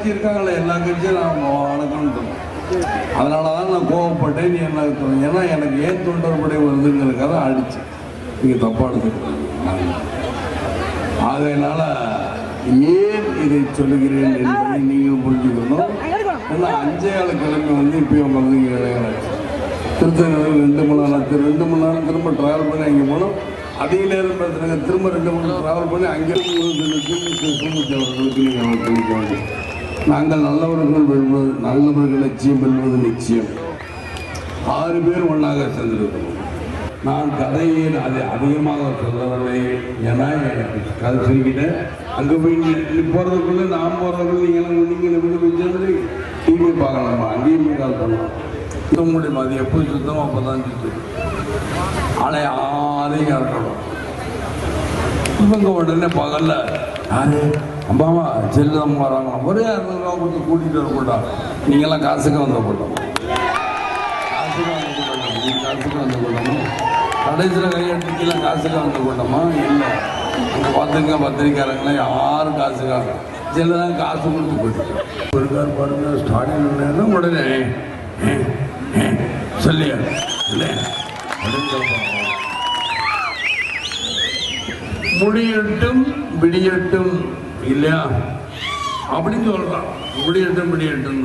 இருக்காங்களே எல்லா கட்சியும் நான் வணக்கம். அதனாலதான் நான் கோவப்பட்டேன். நீ என்ன ஏன்னா எனக்கு ஏன் தொண்டர்படை வருதுங்கிறதுக்காக அடிச்சு நீங்க தப்பா எடுத்துக்கிட்டாங்க. அதனால ஏன் இதை சொல்லுகிறேன் என்பதை நீங்கள் புரிஞ்சுக்கணும். ஏன்னா 5 கிழமை வந்து இப்பயும் வந்து திருத்தணி 2 மணி நேரம் திரும்ப டிராவல் பண்ணி அங்கே போனோம். அதிக நேரம் பேசுறாங்க. திரும்ப 2 மணி நேரம் டிராவல் பண்ணி அங்கே அவர்களுக்கு நீங்கள் தெரிவிக்க வேண்டும். நாங்கள் நல்லவர்கள் வெல்வது, நல்லவர்கள் லட்சியம் வெல்வது நிச்சயம். 6 பேர் ஒன்றாக சென்றிருக்கிறோம். நான் கதையை அதை அதிகமாக சொல்லவில்லை. ஏன்னா எனக்கு கதை சொல்லிக்கிட்டேன். அங்கே போய் நீ போகிறதுக்குள்ள நான் போகிறதுக்குள்ள நீங்கள் போய் சேர்ந்து டிவி பார்க்கலாமா, அங்கேயும் போய் கால் பண்ணலாம். சுத்த முடியும். அது எப்போ சுத்தமோ அப்போ தான் சுத்தம். ஆனால் யாரையும் இருக்கணும். இவங்க உடனே பகல்ல யாரு அம்மாவா செல்லம் வராங்க, ஒரே 200 ரூபா கொடுத்து கூட்டிகிட்டு வரக்கூடா. நீங்களாம் காசுக்கு வந்த கூட்டம், காசுக்கு வந்த கூட்டமா? கடைசியில் கையெழுத்துக்கெல்லாம் காசுக்கு வந்த கூட்டமா? இல்லை. அங்கே பார்த்துங்க பத்திரிக்காரங்களாம் யாரும் காசுக்காக சிலதான் காசு கொடுத்து போயிட்டு இருக்கார் பாருங்க. ஸ்டாலின் உடனே சொல்லியா இல்லை முடியட்டும் விடியட்டும் இல்லையா அப்படின்னு சொல்றான். முடியட்டும் விடியட்டும்.